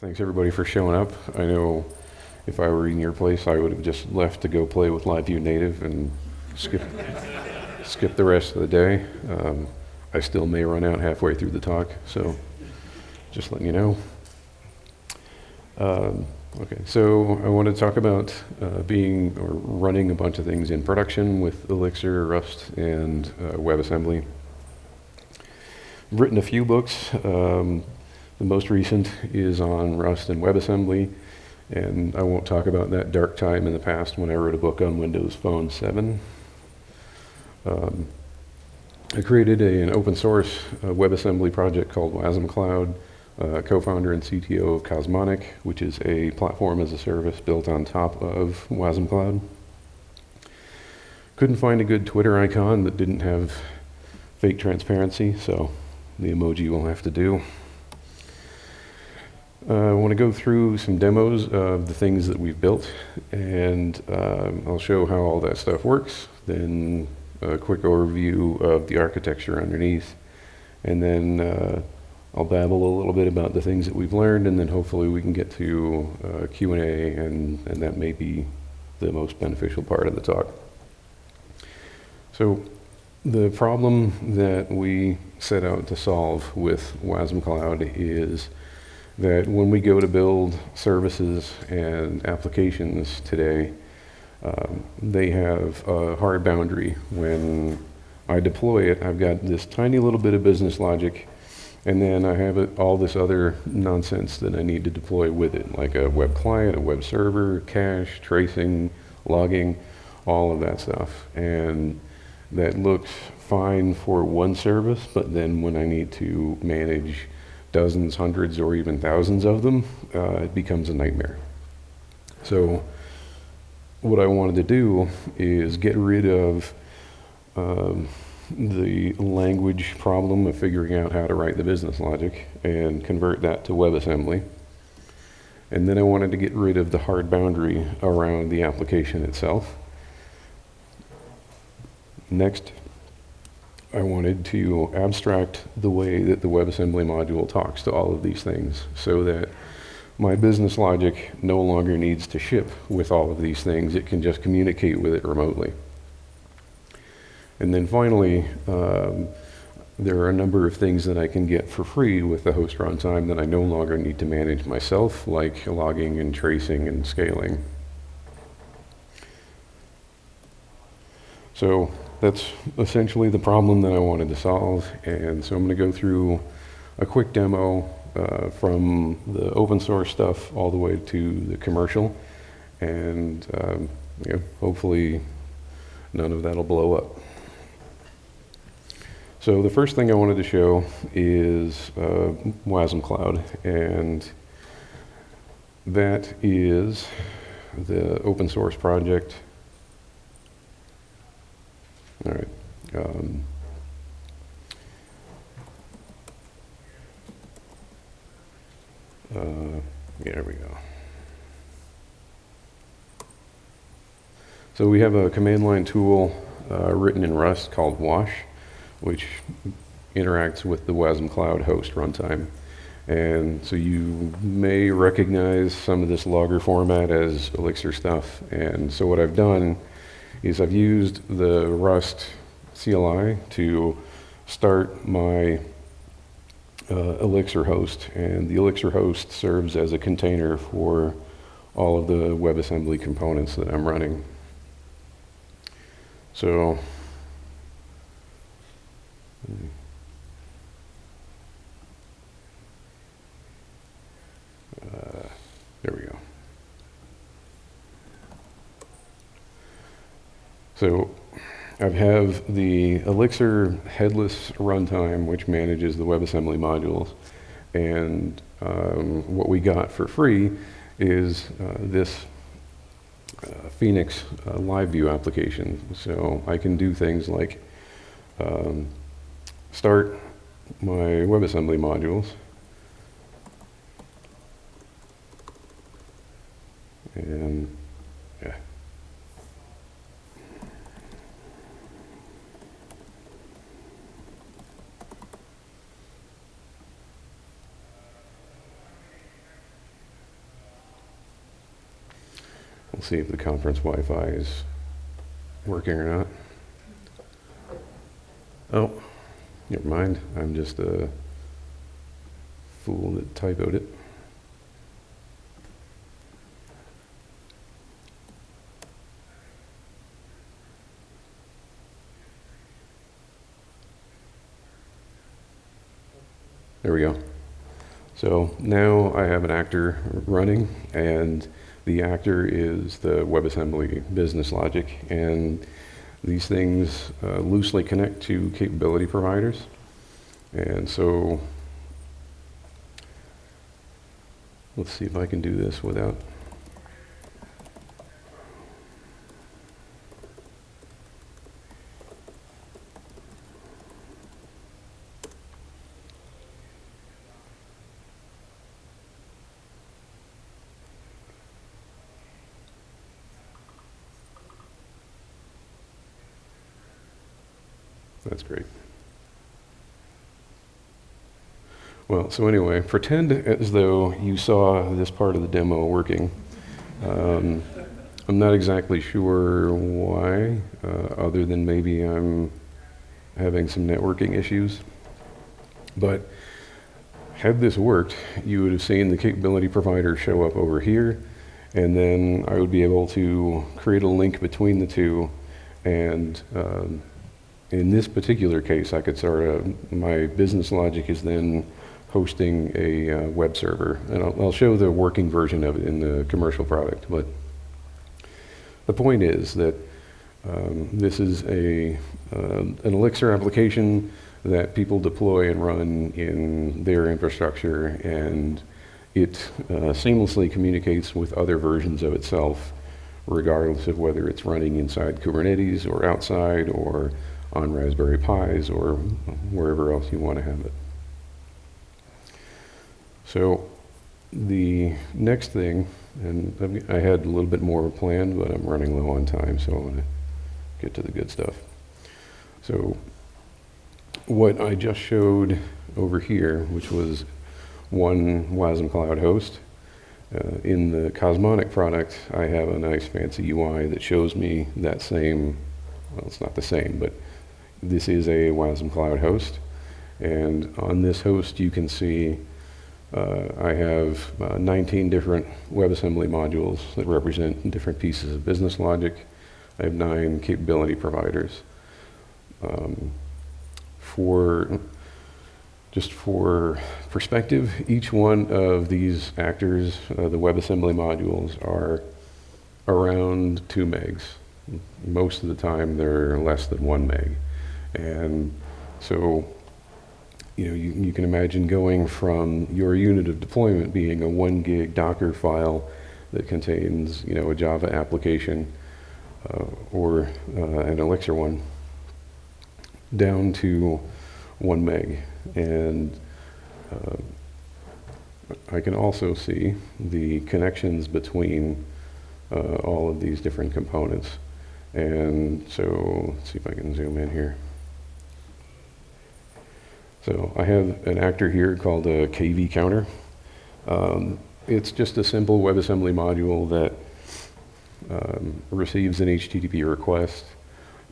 Thanks everybody for showing up. I know if I were in your place, I would have just left to go play with LiveView Native and skip the rest of the day. I still may run out halfway through the talk, so just letting you know. Okay, so I want to talk about running a bunch of things in production with Elixir, Rust, and WebAssembly. I've written a few books. The most recent is on Rust and WebAssembly, and I won't talk about that dark time in the past when I wrote a book on Windows Phone 7. I created an open source WebAssembly project called wasmCloud, co-founder and CTO of Cosmonic, which is a platform as a service built on top of wasmCloud. Couldn't find a good Twitter icon that didn't have fake transparency, so the emoji will have to do. I want to go through some demos of the things that we've built, and I'll show how all that stuff works, then a quick overview of the architecture underneath, and then I'll babble a little bit about the things that we've learned, and then hopefully we can get to Q&A, and that may be the most beneficial part of the talk. So the problem that we set out to solve with wasmCloud is that when we go to build services and applications today, they have a hard boundary. When I deploy it, I've got this tiny little bit of business logic, and then I have all this other nonsense that I need to deploy with it, like a web client, a web server, cache, tracing, logging, all of that stuff. And that looks fine for one service, but then when I need to manage dozens, hundreds, or even thousands of them, it becomes a nightmare. So what I wanted to do is get rid of the language problem of figuring out how to write the business logic and convert that to WebAssembly. And then I wanted to get rid of the hard boundary around the application itself. Next, I wanted to abstract the way that the WebAssembly module talks to all of these things so that my business logic no longer needs to ship with all of these things. It can just communicate with it remotely. And then finally, there are a number of things that I can get for free with the host runtime that I no longer need to manage myself, like logging and tracing and scaling. So that's essentially the problem that I wanted to solve, and so I'm going to go through a quick demo from the open source stuff all the way to the commercial, and hopefully none of that will blow up. So the first thing I wanted to show is wasmCloud, and that is the open source project. All right. There we go. So we have a command line tool written in Rust called wash, which interacts with the wasmCloud host runtime. And so you may recognize some of this logger format as Elixir stuff. And so what I've done is I've used the Rust CLI to start my Elixir host, and the Elixir host serves as a container for all of the WebAssembly components that I'm running. So there we go. So I have the Elixir headless runtime, which manages the WebAssembly modules. And what we got for free is this Phoenix live view application. So I can do things like start my WebAssembly modules. And yeah. We'll see if the conference Wi-Fi is working or not. Oh, never mind. I'm just a fool that typoed it. There we go. So now I have an actor running, and the actor is the WebAssembly business logic, and these things loosely connect to capability providers. And so let's see if I can do this without. That's great. Well, so anyway, pretend as though you saw this part of the demo working. I'm not exactly sure why, other than maybe I'm having some networking issues. But had this worked, you would have seen the capability provider show up over here, and then I would be able to create a link between the two, and in this particular case, I could start my business logic is then hosting a web server. And I'll show the working version of it in the commercial product. But the point is that this is an Elixir application that people deploy and run in their infrastructure, and it seamlessly communicates with other versions of itself, regardless of whether it's running inside Kubernetes or outside or on Raspberry Pis or wherever else you want to have it. So the next thing, and I had a little bit more planned, but I'm running low on time, so I want to get to the good stuff. So what I just showed over here, which was one wasmCloud host, in the Cosmonic product, I have a nice fancy UI that shows me that same, well, it's not the same, but this is a wasmCloud host. And on this host, you can see I have 19 different WebAssembly modules that represent different pieces of business logic. I have 9 capability providers. Just for perspective, each one of these actors, the WebAssembly modules, are around 2 megs. Most of the time, they're less than 1 meg. And so, you can imagine going from your unit of deployment being a 1 gig Docker file that contains, a Java application or an Elixir one, down to 1 meg. And I can also see the connections between all of these different components. And so, let's see if I can zoom in here. So I have an actor here called a KV counter. It's just a simple WebAssembly module that receives an HTTP request,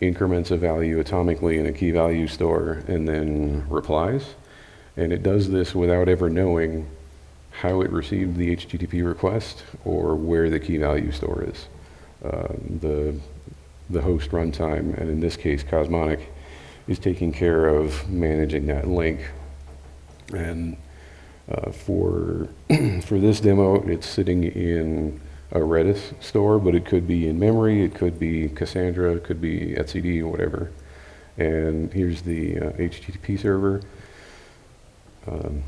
increments a value atomically in a key value store, and then replies. And it does this without ever knowing how it received the HTTP request or where the key value store is. The host runtime, and in this case Cosmonic, is taking care of managing that link. And for this demo, it's sitting in a Redis store, but it could be in memory, it could be Cassandra, it could be etcd or whatever. And here's the HTTP server. I'm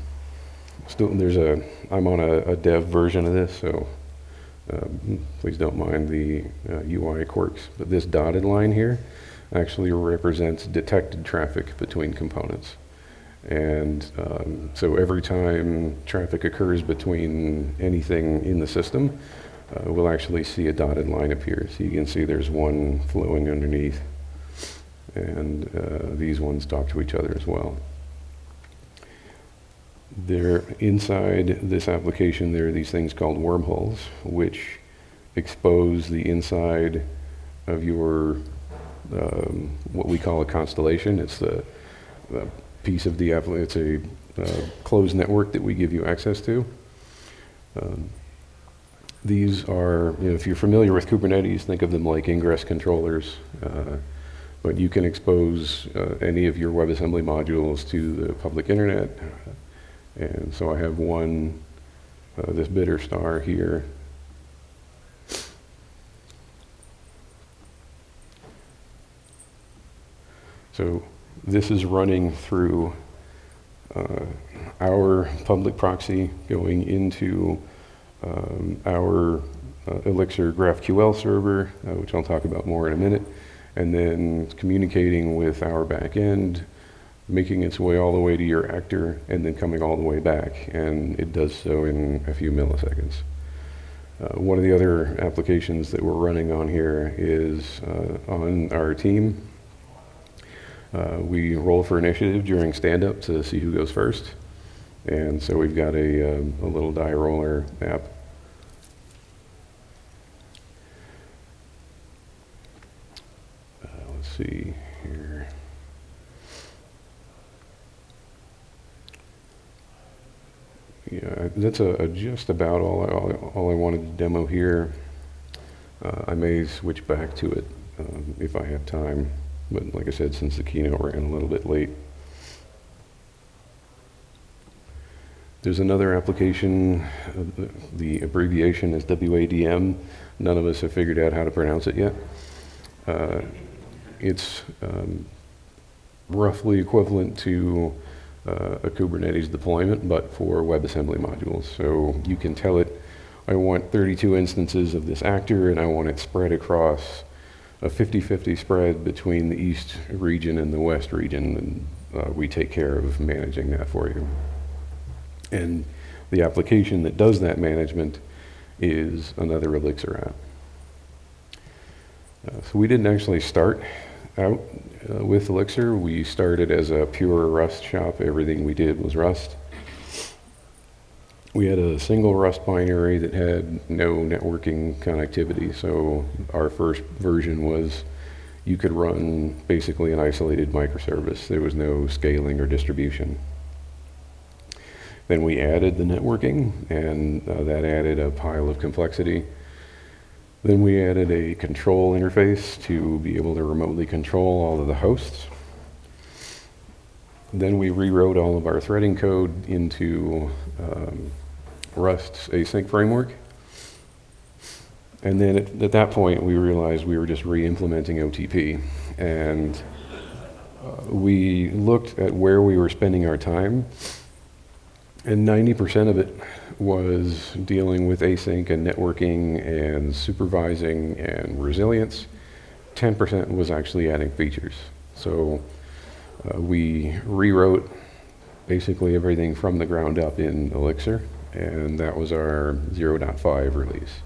on a dev version of this, so please don't mind the UI quirks. But this dotted line here actually represents detected traffic between components. And so every time traffic occurs between anything in the system, we'll actually see a dotted line appear. So you can see there's one flowing underneath, and these ones talk to each other as well. There, inside this application, there are these things called wormholes, which expose the inside of your what we call a constellation. It's the piece of the application. It's a closed network that we give you access to. These are, if you're familiar with Kubernetes, think of them like ingress controllers. But you can expose any of your WebAssembly modules to the public internet. And so I have one, this bitter star here. So this is running through our public proxy going into our Elixir GraphQL server, which I'll talk about more in a minute, and then communicating with our backend, making its way all the way to your actor, and then coming all the way back, and it does so in a few milliseconds. One of the other applications that we're running on here is on our team. We roll for initiative during stand-up to see who goes first, and so we've got a little die roller app. Let's see here. Yeah, that's just about all I wanted to demo here. I may switch back to it if I have time, but like I said, since the keynote ran a little bit late. There's another application, the abbreviation is WADM. None of us have figured out how to pronounce it yet. It's roughly equivalent to a Kubernetes deployment, but for WebAssembly modules. So you can tell it, I want 32 instances of this actor, and I want it spread across a 50-50 spread between the east region and the west region, and we take care of managing that for you. And the application that does that management is another Elixir app. So we didn't actually start out with Elixir. We started as a pure Rust shop. Everything we did was Rust. We had a single Rust binary that had no networking connectivity. So our first version was you could run basically an isolated microservice. There was no scaling or distribution. Then we added the networking, and that added a pile of complexity. Then we added a control interface to be able to remotely control all of the hosts. Then we rewrote all of our threading code into Rust's async framework. And then at that point, we realized we were just re-implementing OTP. And we looked at where we were spending our time, and 90% of it was dealing with async and networking and supervising and resilience. 10% was actually adding features. So we rewrote basically everything from the ground up in Elixir, and that was our 0.5 release.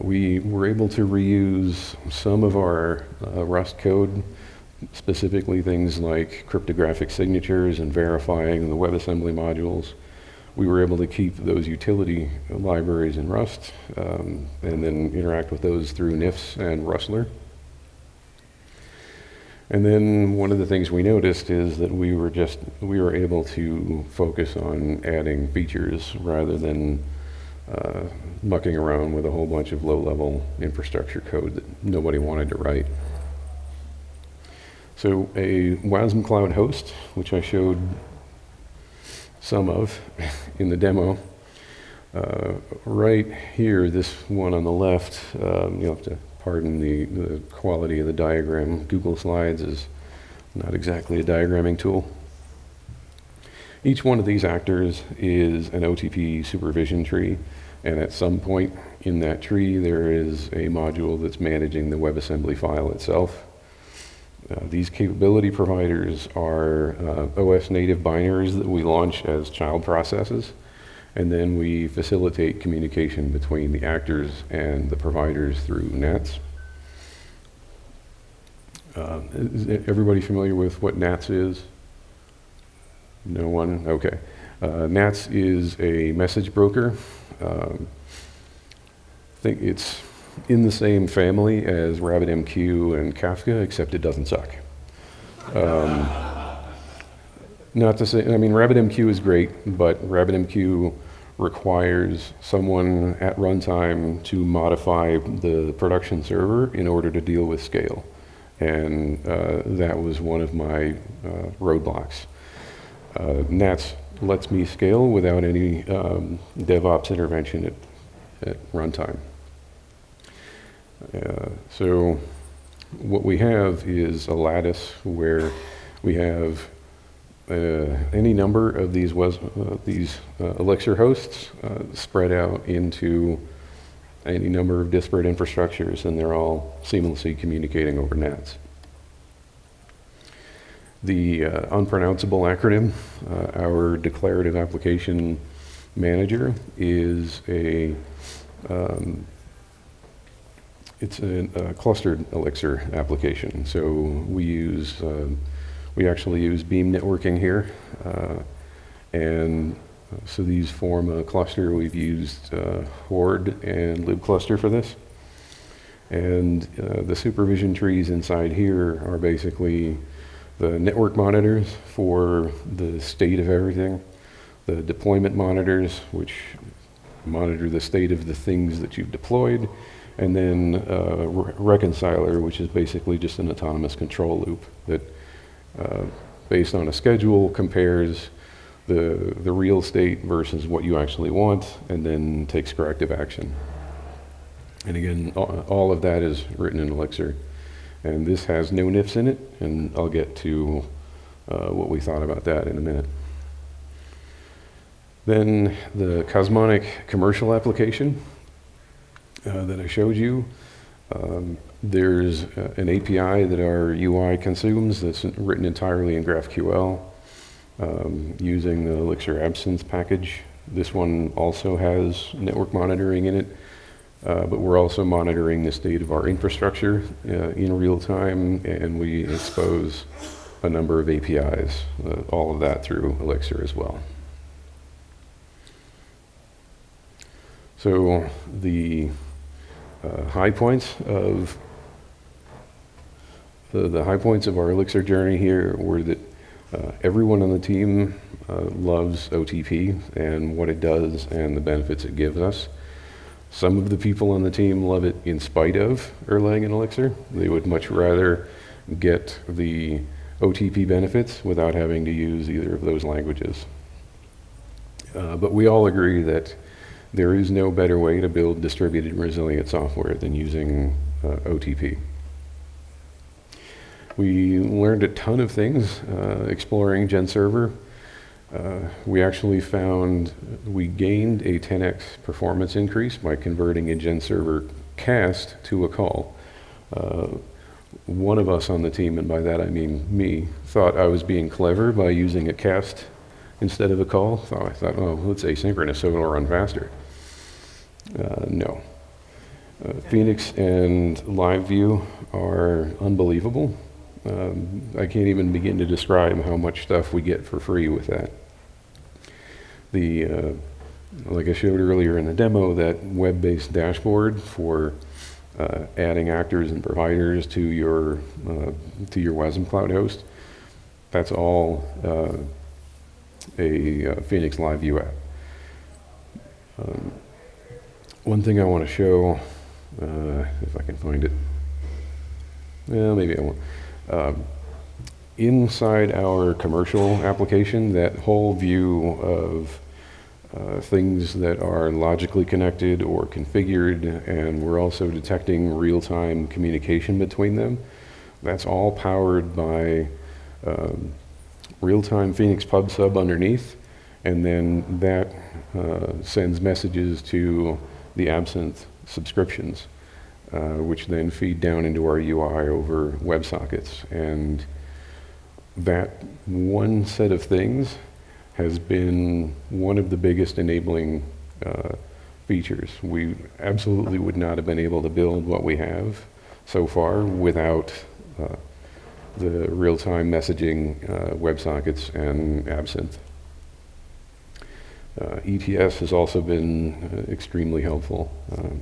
We were able to reuse some of our Rust code, specifically things like cryptographic signatures and verifying the WebAssembly modules. We were able to keep those utility libraries in Rust and then interact with those through NIFs and rustler. And then one of the things we noticed is that we were able to focus on adding features rather than mucking around with a whole bunch of low-level infrastructure code that nobody wanted to write. So a wasmCloud host, which I showed some of in the demo, Right here, this one on the left, you'll have to pardon the quality of the diagram. Google Slides is not exactly a diagramming tool. Each one of these actors is an OTP supervision tree, and at some point in that tree there is a module that's managing the WebAssembly file itself. These capability providers are OS native binaries that we launch as child processes, and then we facilitate communication between the actors and the providers through NATs. Is everybody familiar with what NATs is? No one? Okay. NATs is a message broker. I think it's in the same family as RabbitMQ and Kafka, except it doesn't suck. Not to say, I mean, RabbitMQ is great, but RabbitMQ requires someone at runtime to modify the production server in order to deal with scale. And that was one of my roadblocks. NATs lets me scale without any DevOps intervention at runtime. So what we have is a lattice where we have any number of these Elixir hosts spread out into any number of disparate infrastructures, and they're all seamlessly communicating over NATs. The unpronounceable acronym, our declarative application manager, is it's a clustered Elixir application. So we actually use beam networking here, and so these form a cluster. We've used Horde and libcluster for this, and the supervision trees inside here are basically the network monitors for the state of everything, the deployment monitors, which monitor the state of the things that you've deployed, and then reconciler, which is basically just an autonomous control loop that, based on a schedule, compares the real state versus what you actually want, and then takes corrective action. And again, all of that is written in Elixir. And this has no nifs in it, and I'll get to what we thought about that in a minute. Then the Cosmonic commercial application that I showed you. There's an API that our UI consumes that's written entirely in GraphQL using the Elixir Absence package. This one also has network monitoring in it. But we're also monitoring the state of our infrastructure in real time, and we expose a number of APIs, all of that through Elixir as well. So the high points of the high points of our Elixir journey here were that everyone on the team loves OTP and what it does and the benefits it gives us. Some of the people on the team love it in spite of Erlang and Elixir. They would much rather get the OTP benefits without having to use either of those languages. But we all agree that there is no better way to build distributed resilient software than using OTP. We learned a ton of things exploring GenServer. We actually found we gained a 10x performance increase by converting a GenServer cast to a call. One of us on the team, and by that I mean me, thought I was being clever by using a cast instead of a call. So I thought, oh, it's asynchronous, so it'll run faster. No. Phoenix and LiveView are unbelievable. I can't even begin to describe how much stuff we get for free with that. Like I showed earlier in the demo, that web-based dashboard for adding actors and providers to your wasmCloud host, that's all a Phoenix LiveView app. One thing I want to show, if I can find it, well, maybe I won't. Inside our commercial application, that whole view of things that are logically connected or configured, and we're also detecting real-time communication between them. That's all powered by real-time Phoenix pub sub underneath, and then that sends messages to the Absinthe subscriptions, which then feed down into our UI over WebSockets. And that one set of things has been one of the biggest enabling features. We absolutely would not have been able to build what we have so far without the real-time messaging WebSockets and Absinthe. ETS has also been extremely helpful.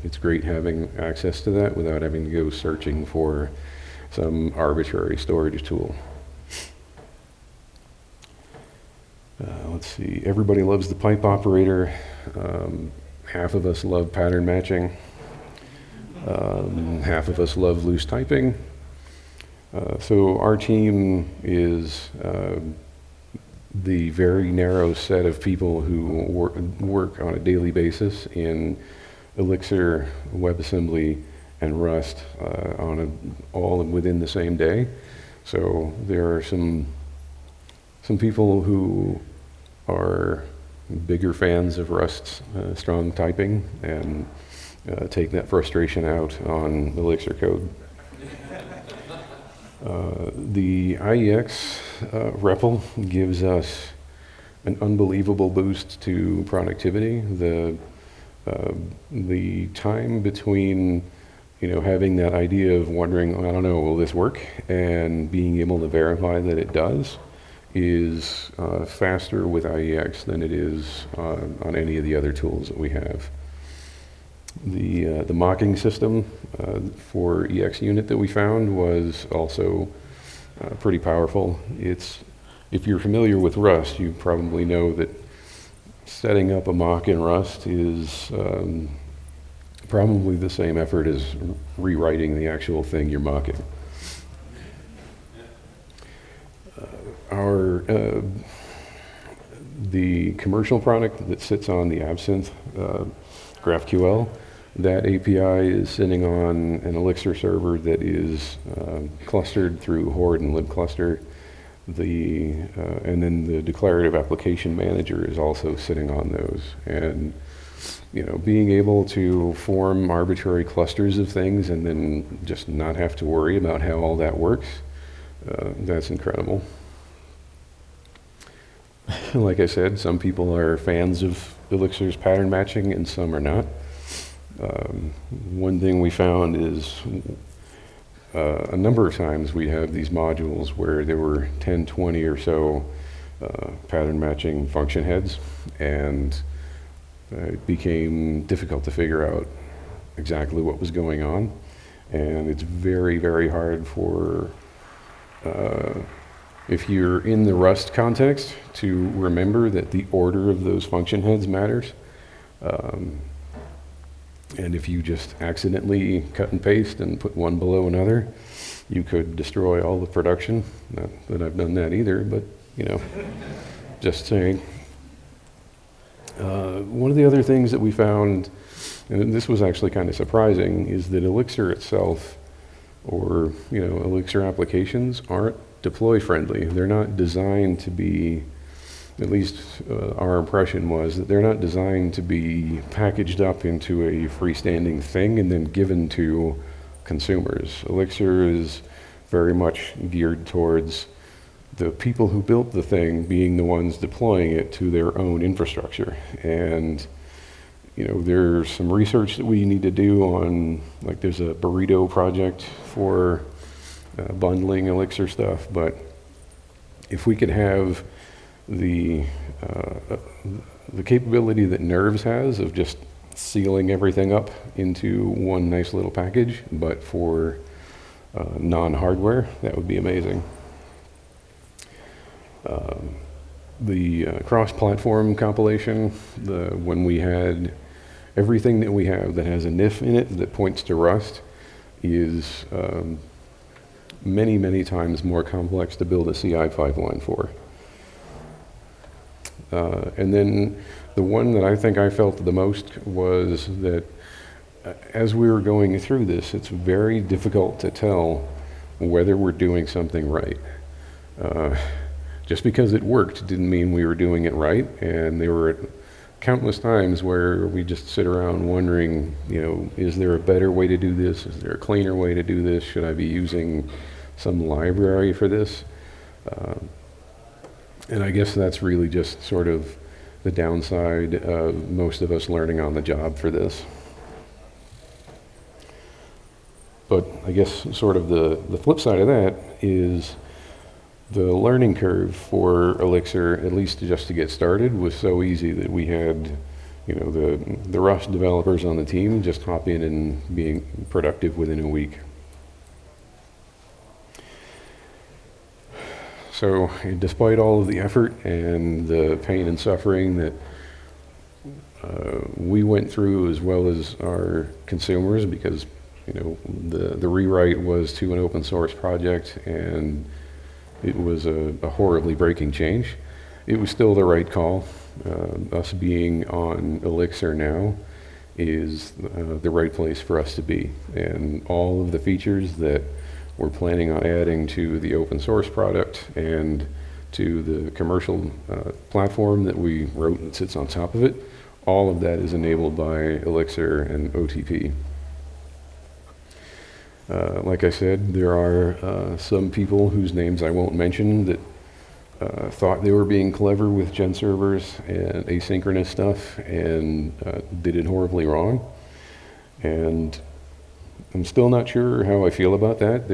It's great having access to that without having to go searching for some arbitrary storage tool. Let's see, everybody loves the pipe operator. Half of us love pattern matching. Half of us love loose typing. So our team is the very narrow set of people who work on a daily basis in Elixir, WebAssembly, and Rust all within the same day. So there are some people who are bigger fans of Rust's strong typing and take that frustration out on Elixir code. The IEX REPL gives us an unbelievable boost to productivity. The time between having that idea of wondering, I don't know, will this work, and being able to verify that it does is faster with IEX than it is on any of the other tools that we have. The mocking system for EX unit that we found was also pretty powerful. If you're familiar with Rust, you probably know that setting up a mock in Rust is probably the same effort as rewriting the actual thing you're mocking. The commercial product that sits on the Absinthe GraphQL, that API is sitting on an Elixir server that is clustered through Horde and libcluster. And then the declarative application manager is also sitting on those. And being able to form arbitrary clusters of things and then just not have to worry about how all that works, that's incredible. Like I said, some people are fans of Elixir's pattern matching and some are not. One thing we found is a number of times we have these modules where there were 10, 20 or so pattern matching function heads, and it became difficult to figure out exactly what was going on. And it's very, very hard for if you're in the Rust context to remember that the order of those function heads matters. And if you just accidentally cut and paste and put one below another, you could destroy all the production. Not that I've done that either, but just saying. One of the other things that we found, and this was actually kind of surprising, is that Elixir itself, or Elixir applications, aren't deploy friendly. They're not designed to be, at least our impression was that they're not designed to be packaged up into a freestanding thing and then given to consumers. Elixir is very much geared towards the people who built the thing being the ones deploying it to their own infrastructure. And there's some research that we need to do on, like there's a burrito project for bundling Elixir stuff, but if we could have the capability that Nerves has of just sealing everything up into one nice little package, but for non-hardware, that would be amazing. The cross-platform compilation, when we had everything that we have that has a NIF in it that points to Rust, is many, many times more complex to build a CI pipeline for. And then the one that I think I felt the most was that as we were going through this, it's very difficult to tell whether we're doing something right. Just because it worked didn't mean we were doing it right, and there were countless times where we just sit around wondering, is there a better way to do this? Is there a cleaner way to do this? Should I be using some library for this? And I guess that's really just sort of the downside of most of us learning on the job for this. But I guess sort of the flip side of that is the learning curve for Elixir, at least just to get started, was so easy that we had, the Rust developers on the team just hop in and being productive within a week. So despite all of the effort and the pain and suffering that we went through, as well as our consumers, because the rewrite was to an open source project, and it was a horribly breaking change. It was still the right call. Us being on Elixir now is the right place for us to be. And all of the features that we're planning on adding to the open source product and to the commercial platform that we wrote and sits on top of it, all of that is enabled by Elixir and OTP. Like I said, there are some people whose names I won't mention that thought they were being clever with gen servers and asynchronous stuff and did it horribly wrong. And I'm still not sure how I feel about that.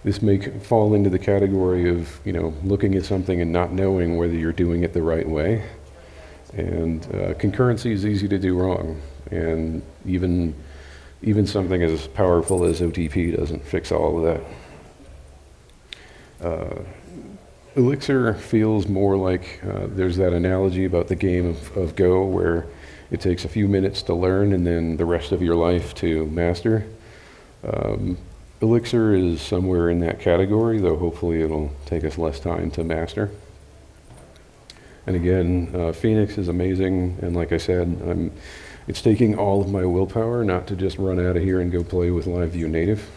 This may fall into the category of, looking at something and not knowing whether you're doing it the right way. And concurrency is easy to do wrong. And even something as powerful as OTP doesn't fix all of that. Elixir feels more like there's that analogy about the game of Go, where it takes a few minutes to learn and then the rest of your life to master. Elixir is somewhere in that category, though hopefully it'll take us less time to master. And again, Phoenix is amazing, and like I said, it's taking all of my willpower not to just run out of here and go play with LiveView Native.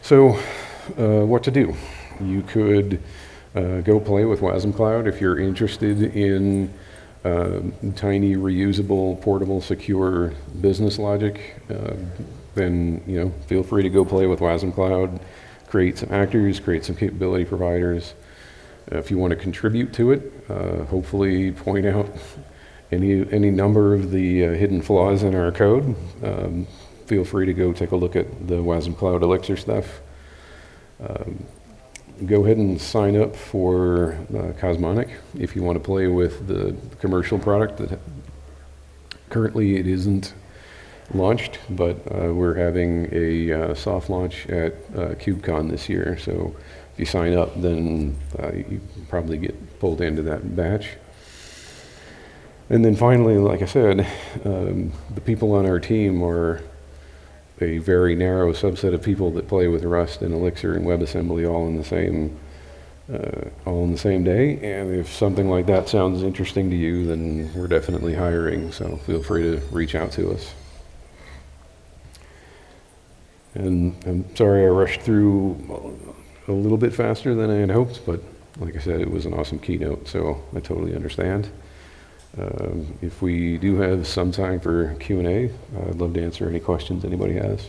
So, what to do? You could go play with wasmCloud if you're interested in tiny, reusable, portable, secure business logic. Then feel free to go play with wasmCloud, create some actors, create some capability providers. If you want to contribute to it, hopefully point out any number of the hidden flaws in our code. Feel free to go take a look at the wasmCloud Elixir stuff. Go ahead and sign up for Cosmonic if you want to play with the commercial product. That currently it isn't launched, but we're having a soft launch at KubeCon this year. So if you sign up, then you probably get pulled into that batch. And then finally, like I said, the people on our team are a very narrow subset of people that play with Rust and Elixir and WebAssembly all in the same day. And if something like that sounds interesting to you, then we're definitely hiring. So feel free to reach out to us. And I'm sorry I rushed through a little bit faster than I had hoped, but like I said, it was an awesome keynote, so I totally understand. If we do have some time for Q&A, I'd love to answer any questions anybody has.